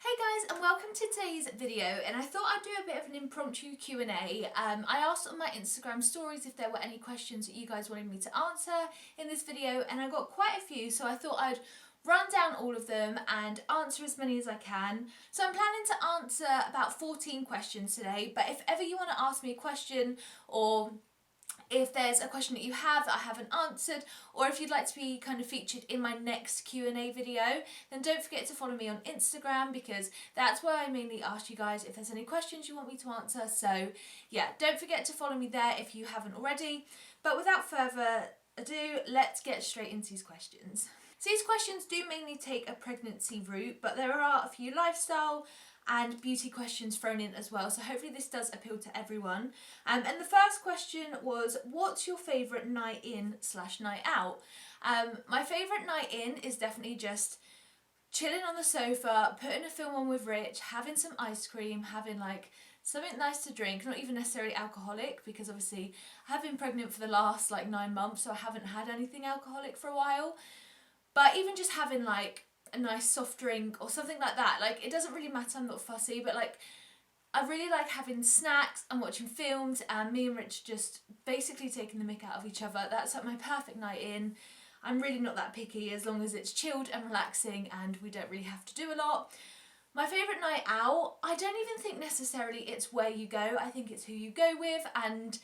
Hey guys, and welcome to today's video, and I thought I'd do a bit of an impromptu Q&A. I asked on my Instagram stories if there were any questions that you guys wanted me to answer in this video, and I got quite a few, so I thought I'd run down all of them and answer as many as I can. So I'm planning to answer about 14 questions today, but if ever you want to ask me a question, or if there's a question that you have that I haven't answered, or if you'd like to be kind of featured in my next Q&A video, then don't forget to follow me on Instagram, because that's where I mainly ask you guys if there's any questions you want me to answer. So yeah, don't forget to follow me there if you haven't already. But without further ado, let's get straight into these questions. So these questions do mainly take a pregnancy route, but there are a few lifestyle and beauty questions thrown in as well, so hopefully this does appeal to everyone. And the first question was, what's your favourite night in / night out? My favourite night in is definitely just chilling on the sofa, putting a film on with Rich, having some ice cream, having like something nice to drink, not even necessarily alcoholic, because obviously I have been pregnant for the last like 9 months, so I haven't had anything alcoholic for a while. But even just having like a nice soft drink or something like that, like it doesn't really matter, I'm not fussy, but like I really like having snacks and watching films, and me and Rich just basically taking the mick out of each other. That's like my perfect night in. I'm really not that picky as long as it's chilled and relaxing and we don't really have to do a lot. My favourite night out, I don't even think necessarily it's where you go, I think it's who you go with. And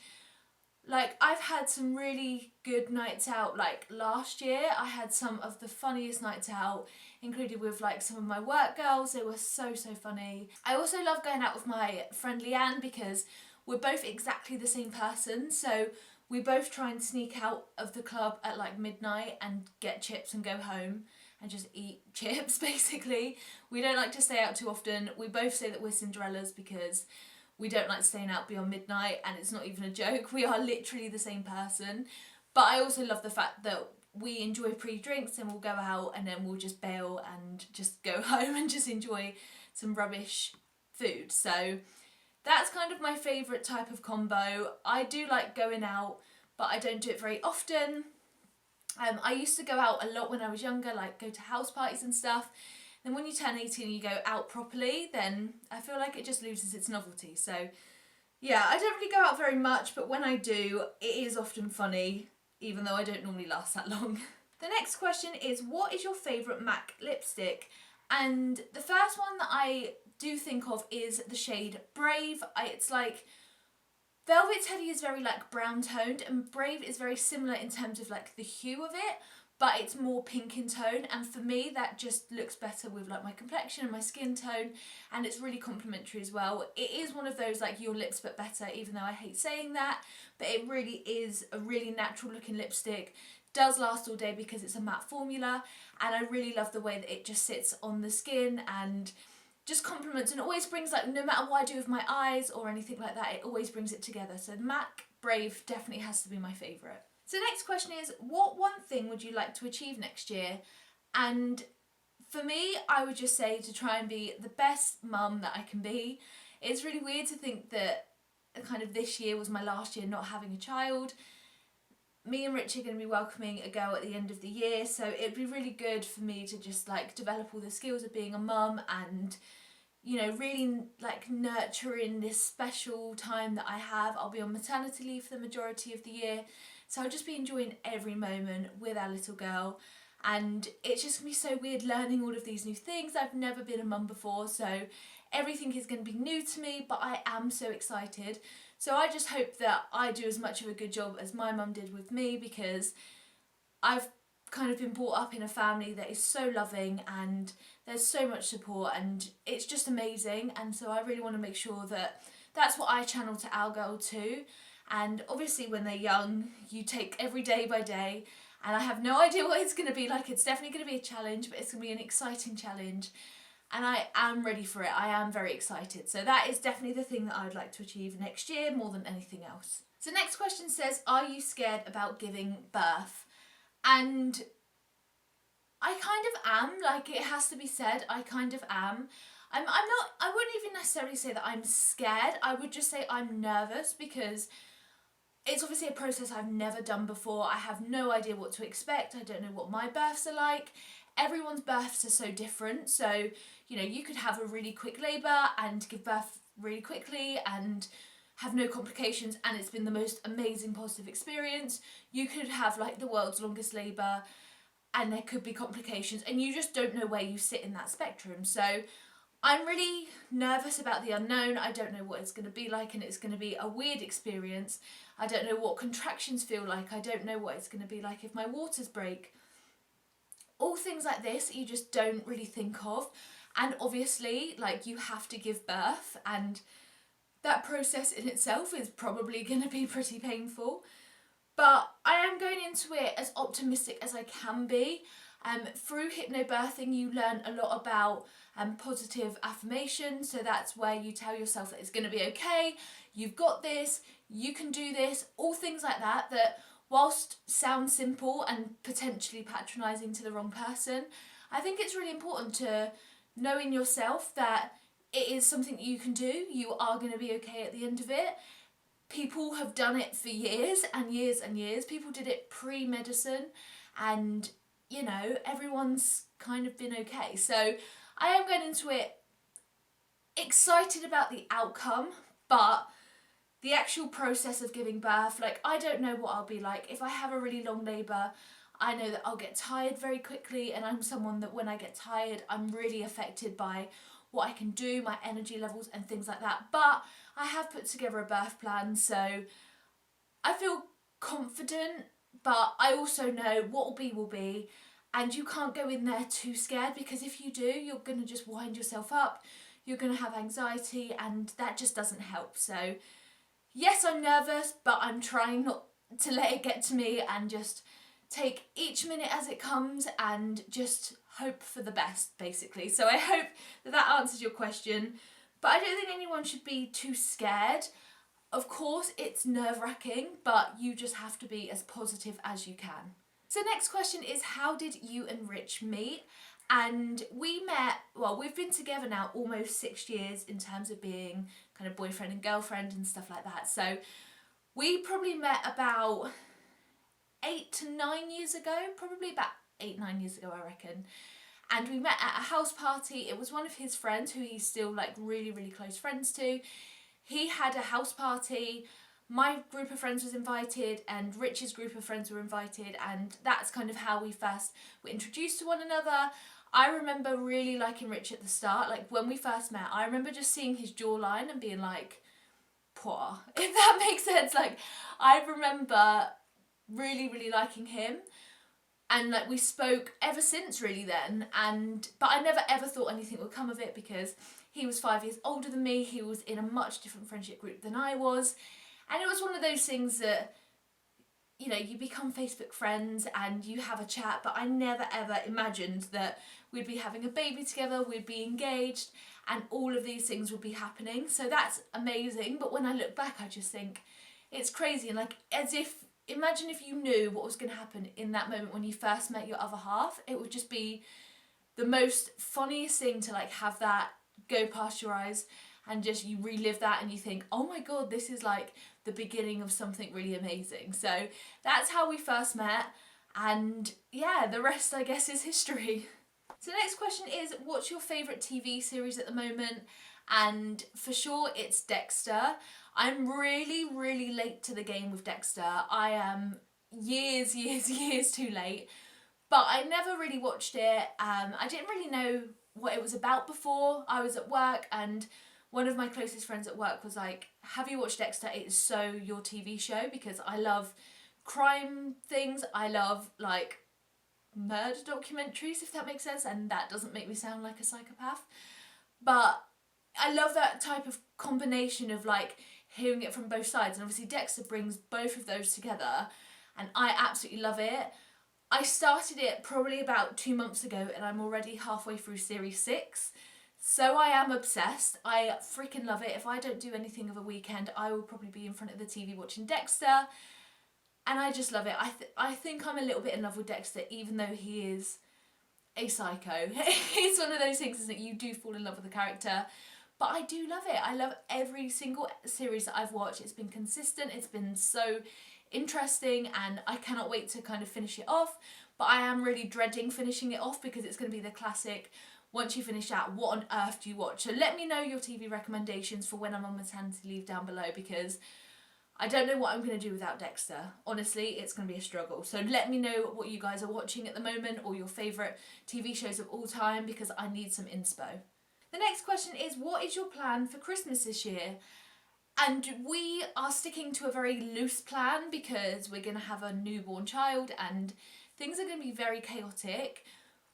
like, I've had some really good nights out. Like last year I had some of the funniest nights out, included with like some of my work girls. They were so funny. I also love going out with my friend Leanne, because we're both exactly the same person, so we both try and sneak out of the club at like midnight and get chips and go home and just eat chips basically. We don't like to stay out too often. We both say that we're Cinderellas because we don't like staying out beyond midnight, and it's not even a joke. We are literally the same person. But I also love the fact that we enjoy pre-drinks and we'll go out and then we'll just bail and just go home and just enjoy some rubbish food. So that's kind of my favourite type of combo. I do like going out, but I don't do it very often. I used to go out a lot when I was younger, like go to house parties and stuff. Then when you turn 18 and you go out properly, then I feel like it just loses its novelty. So yeah, I don't really go out very much, but when I do, it is often funny, even though I don't normally last that long. The next question is, what is your favourite MAC lipstick? And the first one that I do think of is the shade Brave. It's like, Velvet Teddy is very like brown toned, and Brave is very similar in terms of like the hue of it, but it's more pink in tone, and for me that just looks better with like my complexion and my skin tone, and it's really complimentary as well. It is one of those like your lips but better, even though I hate saying that, but it really is a really natural looking lipstick. Does last all day because it's a matte formula, and I really love the way that it just sits on the skin and just compliments, and always brings, like, no matter what I do with my eyes or anything like that, it always brings it together. So MAC Brave definitely has to be my favourite. So the next question is, what one thing would you like to achieve next year? And for me, I would just say to try and be the best mum that I can be. It's really weird to think that kind of this year was my last year not having a child. Me and Rich are going to be welcoming a girl at the end of the year, so it'd be really good for me to just like develop all the skills of being a mum and, you know, really like nurturing this special time that I have. I'll be on maternity leave for the majority of the year, so I'll just be enjoying every moment with our little girl. And it's just going to be so weird learning all of these new things. I've never been a mum before, so everything is going to be new to me, but I am so excited. So I just hope that I do as much of a good job as my mum did with me, because I've kind of been brought up in a family that is so loving and there's so much support, and it's just amazing. And so I really want to make sure that that's what I channel to our girl too. And obviously when they're young, you take every day by day, and I have no idea what it's going to be like. It's definitely going to be a challenge, but it's going to be an exciting challenge. And I am ready for it. I am very excited. So that is definitely the thing that I would like to achieve next year more than anything else. So next question says, are you scared about giving birth? And I kind of am, like, it has to be said, I kind of am. I'm not, I wouldn't even necessarily say that I'm scared. I would just say I'm nervous, because it's obviously a process I've never done before. I have no idea what to expect. I don't know what my births are like. everyone's births are so different. So, you know, you could have a really quick labour and give birth really quickly and have no complications, and it's been the most amazing positive experience. You could have like the world's longest labour and there could be complications, and you just don't know where you sit in that spectrum. So I'm really nervous about the unknown. I don't know what it's going to be like, and it's going to be a weird experience. I don't know what contractions feel like. I don't know what it's going to be like if my waters break. All things like this you just don't really think of. And obviously, like, you have to give birth, and that process in itself is probably going to be pretty painful. But I am going into it as optimistic as I can be. Through hypnobirthing, you learn a lot about positive affirmation. So that's where you tell yourself that it's going to be okay, you've got this, you can do this, all things like that, that whilst sound simple and potentially patronising to the wrong person, I think it's really important to know in yourself that it is something that you can do. You are going to be okay at the end of it. People have done it for years and years and years. People did it pre-medicine, and, you know, everyone's kind of been okay. So I am going into it excited about the outcome, but the actual process of giving birth, like, I don't know what I'll be like. If I have a really long labour, I know that I'll get tired very quickly, and I'm someone that when I get tired, I'm really affected by what I can do, my energy levels and things like that. But I have put together a birth plan, so I feel confident, but I also know what will be, and you can't go in there too scared, because if you do, you're going to just wind yourself up, you're going to have anxiety, and that just doesn't help. So yes, I'm nervous, but I'm trying not to let it get to me, and just take each minute as it comes and just hope for the best, basically. So I hope that that answers your question, but I don't think anyone should be too scared. Of course, it's nerve-wracking, but you just have to be as positive as you can. So next question is, how did you and Rich meet? And we met, well, we've been together now almost 6 years in terms of being kind of boyfriend and girlfriend and stuff like that. So we probably met about 8 to 9 years ago, probably about 8-9 years ago, I reckon. And we met at a house party. It was one of his friends who he's still like really, really close friends to. He had a house party. My group of friends was invited, and Rich's group of friends were invited, and that's kind of how we first were introduced to one another. I remember really liking Rich at the start. Like, when we first met, I remember just seeing his jawline and being like, "Poor," if that makes sense. Like, I remember really, really liking him, and like we spoke ever since really then, but I never ever thought anything would come of it, because he was 5 years older than me, he was in a much different friendship group than I was, and it was one of those things that, you know, you become Facebook friends and you have a chat, but I never ever imagined that we'd be having a baby together, we'd be engaged, and all of these things would be happening. So that's amazing. But when I look back, I just think it's crazy, and like, as if, imagine if you knew what was going to happen in that moment when you first met your other half. It would just be the most funniest thing to like have that go past your eyes, and just you relive that and you think, oh my god, this is like the beginning of something really amazing. So that's how we first met, and yeah, the rest I guess is history. So the next question is, what's your favourite TV series at the moment? And for sure it's Dexter. I'm really, really late to the game with Dexter. I am years too late. But I never really watched it. I didn't really know what it was about before. I was at work, and one of my closest friends at work was like, have you watched Dexter? It is so your TV show, because I love crime things. I love like murder documentaries, if that makes sense. And that doesn't make me sound like a psychopath. But I love that type of combination of like hearing it from both sides, and obviously Dexter brings both of those together, and I absolutely love it. I started it probably about 2 months ago, and I'm already halfway through series 6, so I am obsessed. I freaking love it. If I don't do anything of a weekend, I will probably be in front of the TV watching Dexter, and I just love it. I think I'm a little bit in love with Dexter, even though he is a psycho. It's one of those things, isn't it? You do fall in love with the character. But I do love it. I love every single series that I've watched. It's been consistent. It's been so interesting, and I cannot wait to kind of finish it off. but I am really dreading finishing it off because it's going to be the classic, once you finish that, what on earth do you watch? So let me know your TV recommendations for when I'm on maternity leave down below, because I don't know what I'm going to do without Dexter. Honestly, it's going to be a struggle. So let me know what you guys are watching at the moment, or your favourite TV shows of all time, because I need some inspo. The next question is, what is your plan for Christmas this year? And we are sticking to a very loose plan because we're going to have a newborn child and things are going to be very chaotic.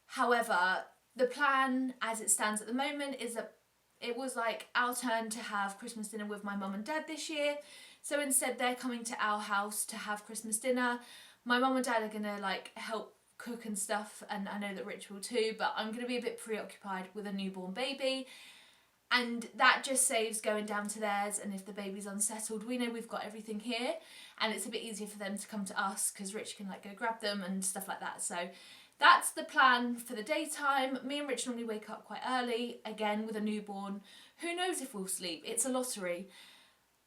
However, the plan as it stands at the moment is that it was like our turn to have Christmas dinner with my mum and dad this year. So instead they're coming to our house to have Christmas dinner. My mum and dad are going to like help cook and stuff, and I know that Rich will too, but I'm going to be a bit preoccupied with a newborn baby. And that just saves going down to theirs, and if the baby's unsettled, we know we've got everything here, and it's a bit easier for them to come to us because Rich can like go grab them and stuff like that. So that's the plan for the daytime. Me and Rich normally wake up quite early, again with a newborn. Who knows if we'll sleep? It's a lottery.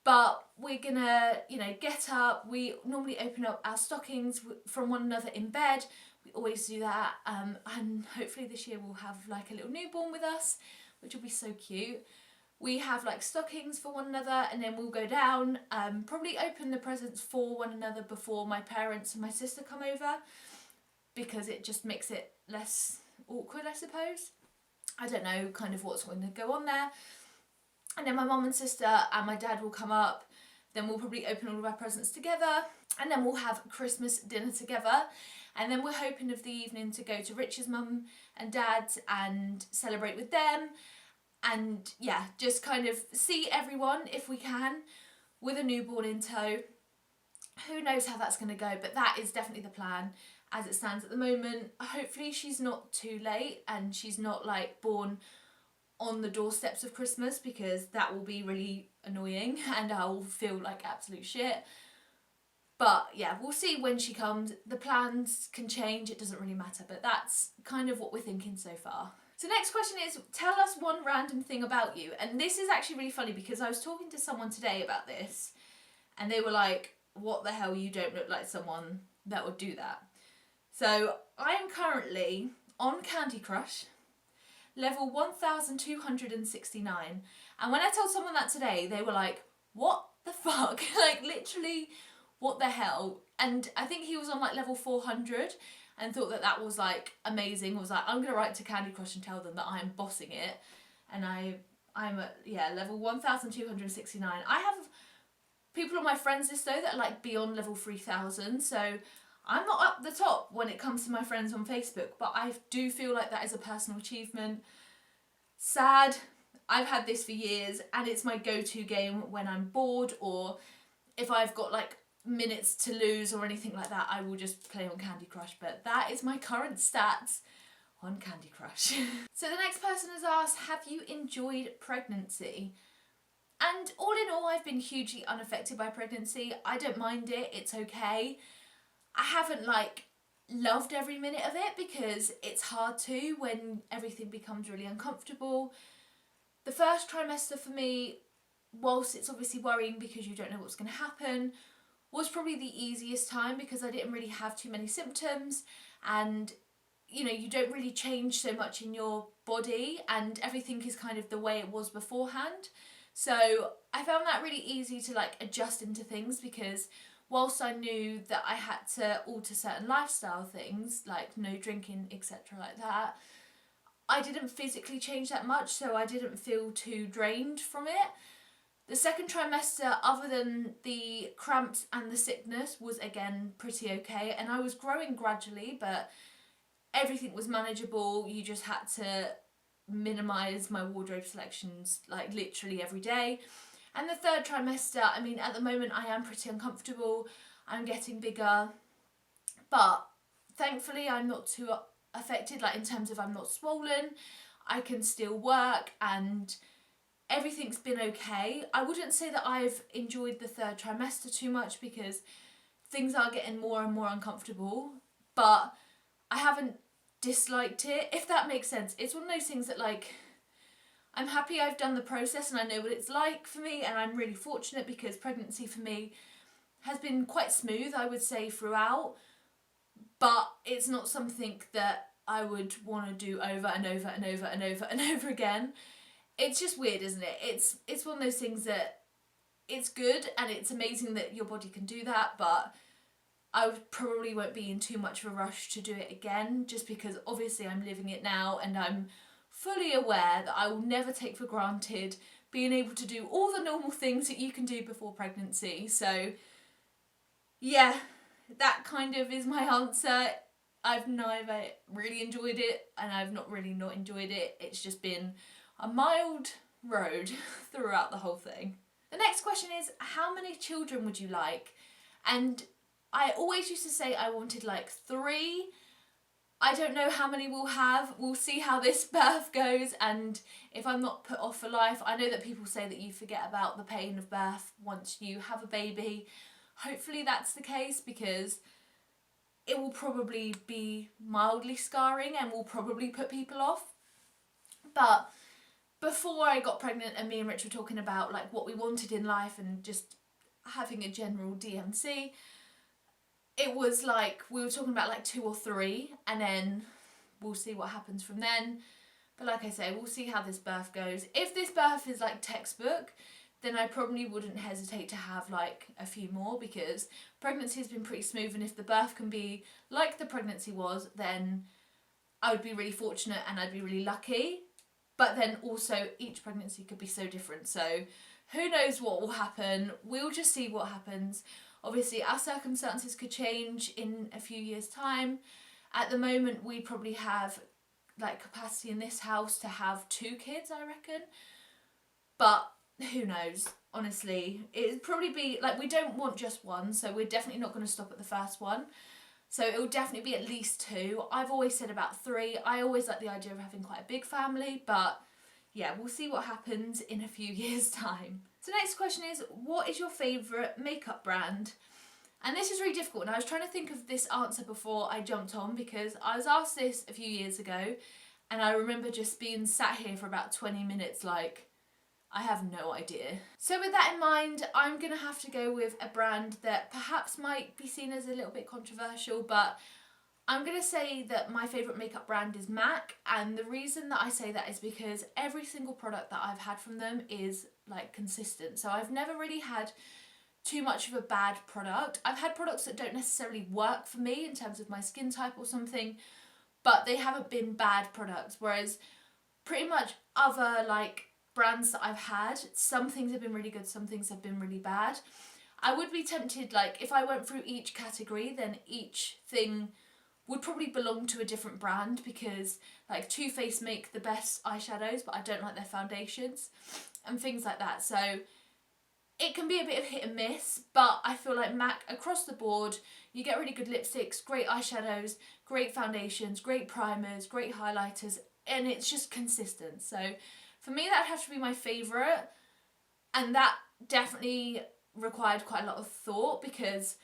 But we're gonna, get up. We normally open up our stockings from one another in bed. We always do that, and hopefully this year we'll have like a little newborn with us, which will be so cute. We have like stockings for one another, and then we'll go down, probably open the presents for one another before my parents and my sister come over, because it just makes it less awkward, I suppose. I don't know kind of what's going to go on there. And then my mum and sister and my dad will come up, then we'll probably open all of our presents together, and then we'll have Christmas dinner together. And then we're hoping of the evening to go to Rich's mum and dad and celebrate with them. And yeah, just kind of see everyone if we can with a newborn in tow. Who knows how that's going to go, but that is definitely the plan as it stands at the moment. Hopefully she's not too late and she's not like born on the doorsteps of Christmas, because that will be really annoying and I'll feel like absolute shit. But yeah, we'll see when she comes. The plans can change, it doesn't really matter, but that's kind of what we're thinking so far. So next question is, tell us one random thing about you. And this is actually really funny because I was talking to someone today about this and they were like, what the hell, you don't look like someone that would do that. So I am currently on Candy Crush, level 1269. And when I told someone that today, they were like, what the fuck? Like literally, what the hell? And I think he was on like level 400 and thought that that was like amazing. I was like, I'm gonna write to Candy Crush and tell them that I'm bossing it. And I'm at level 1269. I have people on my friends list though that are like beyond level 3000, so I'm not up the top when it comes to my friends on Facebook, but I do feel like that is a personal achievement. Sad. I've had this for years and it's my go-to game when I'm bored, or if I've got like minutes to lose or anything like that, I will just play on Candy Crush. But that is my current stats on Candy Crush. So the next person has asked, have you enjoyed pregnancy? And all in all, I've been hugely unaffected by pregnancy. I don't mind it, it's okay. I haven't like loved every minute of it because it's hard to when everything becomes really uncomfortable. The first trimester for me, whilst it's obviously worrying because you don't know what's going to happen, was probably the easiest time because I didn't really have too many symptoms, and you don't really change so much in your body and everything is kind of the way it was beforehand. So I found that really easy to like adjust into things, because whilst I knew that I had to alter certain lifestyle things like no drinking, etc. like that, I didn't physically change that much, so I didn't feel too drained from it. The second trimester, other than the cramps and the sickness, was again pretty okay, and I was growing gradually, but everything was manageable. You just had to minimise my wardrobe selections like literally every day. And the third trimester, I mean, at the moment I am pretty uncomfortable. I'm getting bigger, but thankfully I'm not too affected, like in terms of I'm not swollen. I can still work and everything's been okay. I wouldn't say that I've enjoyed the third trimester too much because things are getting more and more uncomfortable, but I haven't disliked it, if that makes sense. It's one of those things that like, I'm happy I've done the process and I know what it's like for me, and I'm really fortunate because pregnancy for me has been quite smooth, I would say, throughout. but it's not something that I would want to do over and over and over and over and over again. It's just weird, isn't it? It's one of those things that it's good and it's amazing that your body can do that, but I probably won't be in too much of a rush to do it again, just because obviously I'm living it now and I'm fully aware that I will never take for granted being able to do all the normal things that you can do before pregnancy. So yeah, that kind of is my answer. I've neither really enjoyed it and I've not really not enjoyed it. It's just been a mild road throughout the whole thing. The next question is, how many children would you like? And I always used to say I wanted like 3. I don't know how many we'll have. We'll see how this birth goes, and if I'm not put off for life. I know that people say that you forget about the pain of birth once you have a baby. Hopefully that's the case, because it will probably be mildly scarring and will probably put people off. But before I got pregnant and me and Rich were talking about like what we wanted in life and just having a general DMC, it was like we were talking about like 2 or 3, and then we'll see what happens from then. But like I say, we'll see how this birth goes. If this birth is like textbook, then I probably wouldn't hesitate to have like a few more, because pregnancy has been pretty smooth, and if the birth can be like the pregnancy was, then I would be really fortunate and I'd be really lucky. But then also each pregnancy could be so different, so who knows what will happen. We'll just see what happens. Obviously our circumstances could change in a few years' time. At the moment we probably have like capacity in this house to have 2 kids, I reckon. But who knows, honestly. It'd probably be, like, we don't want just 1, so we're definitely not going to stop at the first one. So it will definitely be at least 2. I've always said about 3. I always like the idea of having quite a big family, but yeah, we'll see what happens in a few years' time. So next question is, what is your favourite makeup brand? And this is really difficult, and I was trying to think of this answer before I jumped on, because I was asked this a few years ago, and I remember just being sat here for about 20 minutes like, I have no idea. So with that in mind, I'm going to have to go with a brand that perhaps might be seen as a little bit controversial, but I'm going to say that my favourite makeup brand is MAC, and the reason that I say that is because every single product that I've had from them is like consistent. So I've never really had too much of a bad product. I've had products that don't necessarily work for me in terms of my skin type or something, but they haven't been bad products, whereas pretty much other like brands that I've had, some things have been really good, some things have been really bad. I would be tempted, like if I went through each category, then each thing would probably belong to a different brand, because like Too Faced make the best eyeshadows but I don't like their foundations and things like that. So it can be a bit of hit and miss, but I feel like MAC across the board, you get really good lipsticks, great eyeshadows, great foundations, great primers, great highlighters, and it's just consistent. So for me, that'd have to be my favourite, and that definitely required quite a lot of thought, because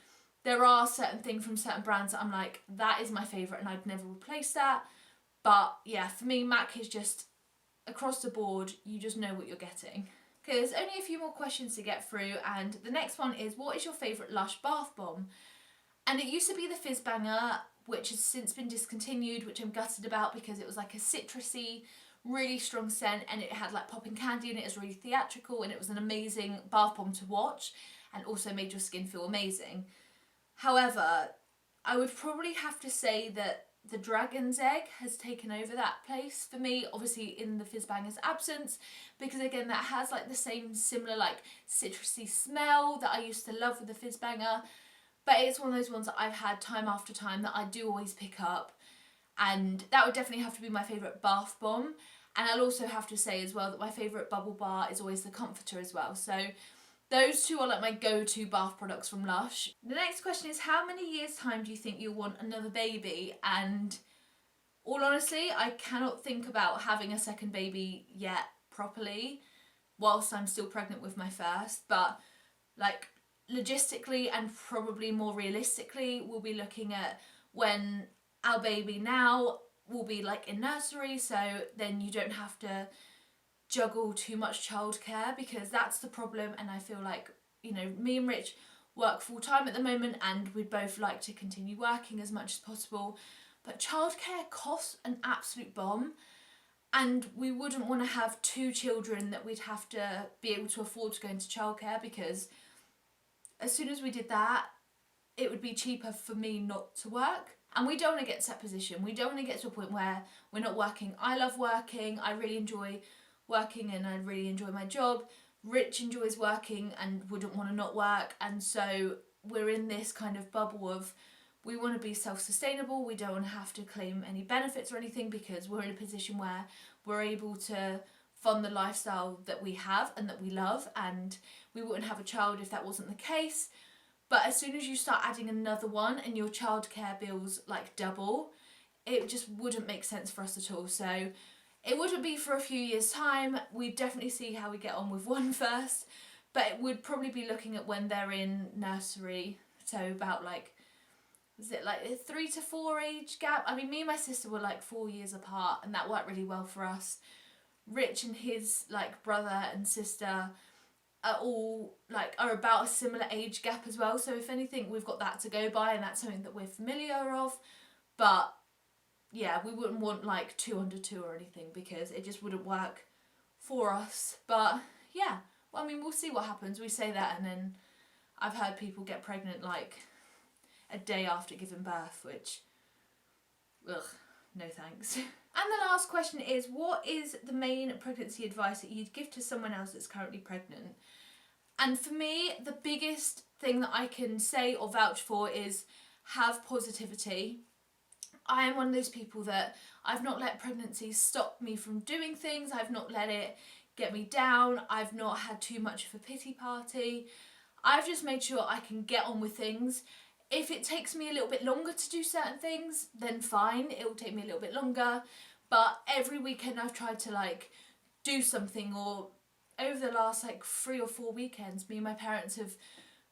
there are certain things from certain brands that I'm like, that is my favourite and I'd never replace that. But yeah, for me, MAC is just across the board, you just know what you're getting. Okay, there's only a few more questions to get through, and the next one is, what is your favourite Lush bath bomb? And it used to be the Fizz Banger, which has since been discontinued, which I'm gutted about, because it was like a citrusy, really strong scent, and it had like popping candy in it. It was really theatrical, and it was an amazing bath bomb to watch, and also made your skin feel amazing. However, I would probably have to say that the Dragon's Egg has taken over that place for me, obviously in the Fizz Banger's absence, because again that has like the same similar like citrusy smell that I used to love with the Fizz Banger, but it's one of those ones that I've had time after time that I do always pick up, and that would definitely have to be my favourite bath bomb. And I'll also have to say as well that my favourite bubble bar is always the Comforter as well. So those 2 are like my go-to bath products from Lush. The next question is, how many years' time do you think you'll want another baby? And all honestly, I cannot think about having a second baby yet properly whilst I'm still pregnant with my first. But like logistically and probably more realistically, we'll be looking at when our baby now will be like in nursery, so then you don't have to juggle too much childcare, because that's the problem. And I feel like, you know, me and Rich work full time at the moment and we'd both like to continue working as much as possible. But childcare costs an absolute bomb, and we wouldn't want to have 2 children that we'd have to be able to afford to go into childcare, because as soon as we did that, it would be cheaper for me not to work. And we don't want to get to that position. We don't want to get to a point where we're not working. I love working. I really enjoy working and I really enjoy my job. Rich enjoys working and wouldn't want to not work. And so we're in this kind of bubble of, we want to be self-sustainable. We don't want to have to claim any benefits or anything, because we're in a position where we're able to fund the lifestyle that we have and that we love, and we wouldn't have a child if that wasn't the case. But as soon as you start adding another one and your childcare bills like double, it just wouldn't make sense for us at all. So it wouldn't be for a few years' time. We'd definitely see how we get on with one first, but it would probably be looking at when they're in nursery. So about like, was it like a 3 to 4 age gap? I mean, me and my sister were like 4 years apart, and that worked really well for us. Rich and his like brother and sister are about a similar age gap as well. So if anything, we've got that to go by, and that's something that we're familiar of. But yeah, we wouldn't want like 2 under 2 or anything, because it just wouldn't work for us. But yeah, well, I mean, we'll see what happens. We say that, and then I've heard people get pregnant like a day after giving birth, which, ugh, no thanks. And the last question is, what is the main pregnancy advice that you'd give to someone else that's currently pregnant? And for me, the biggest thing that I can say or vouch for is have positivity. I am one of those people that I've not let pregnancy stop me from doing things. I've not let it get me down. I've not had too much of a pity party. I've just made sure I can get on with things. If it takes me a little bit longer to do certain things, then fine, it will take me a little bit longer. But every weekend I've tried to like do something, or over the last like 3 or 4 weekends, me and my parents have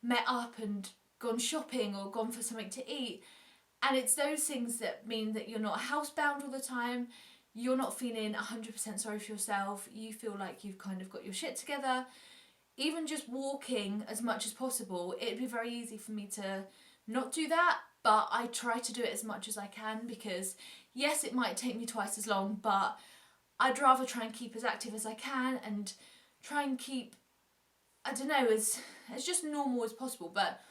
met up and gone shopping or gone for something to eat. And it's those things that mean that you're not housebound all the time. You're not feeling 100% sorry for yourself. You feel like you've kind of got your shit together. Even just walking as much as possible, it'd be very easy for me to not do that, but I try to do it as much as I can, because yes, it might take me twice as long, but I'd rather try and keep as active as I can and try and keep, I don't know, as just normal as possible. But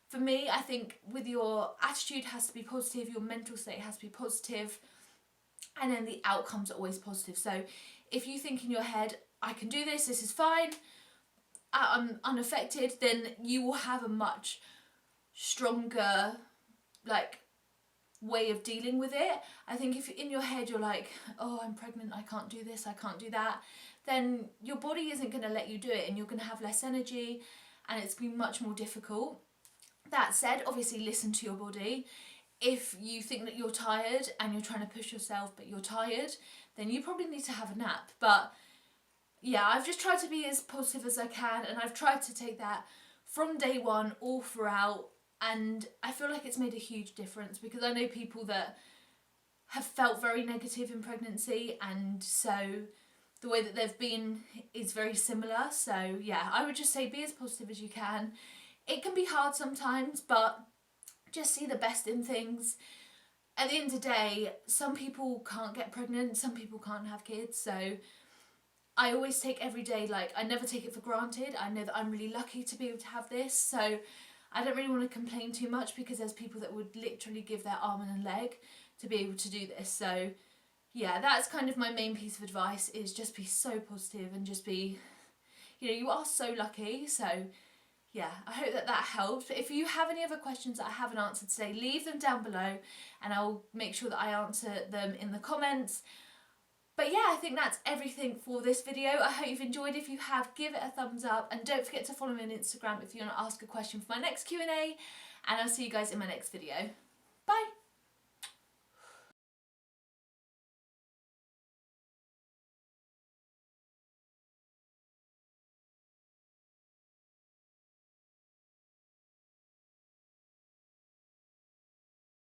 for me, I think with your attitude has to be positive, your mental state has to be positive, and then the outcomes are always positive. So if you think in your head, I can do this, this is fine, I'm unaffected, then you will have a much stronger like way of dealing with it. I think if in your head you're like, oh, I'm pregnant, I can't do this, I can't do that, then your body isn't going to let you do it, and you're going to have less energy, and it's going to be much more difficult. That said, obviously listen to your body. If you think that you're tired and you're trying to push yourself but you're tired, then you probably need to have a nap. But yeah, I've just tried to be as positive as I can, and I've tried to take that from day one all throughout, and I feel like it's made a huge difference, because I know people that have felt very negative in pregnancy, and so the way that they've been is very similar. So yeah, I would just say be as positive as you can. It can be hard sometimes, but just see the best in things. At the end of the day, some people can't get pregnant, some people can't have kids, so I always take every day, like, I never take it for granted. I know that I'm really lucky to be able to have this, so I don't really want to complain too much, because there's people that would literally give their arm and a leg to be able to do this. So yeah, that's kind of my main piece of advice, is just be so positive and just be, you are so lucky. So yeah, I hope that helps. But if you have any other questions that I haven't answered today, leave them down below and I'll make sure that I answer them in the comments. But yeah, I think that's everything for this video. I hope you've enjoyed. If you have, give it a thumbs up, and don't forget to follow me on Instagram if you want to ask a question for my next Q&A, and I'll see you guys in my next video.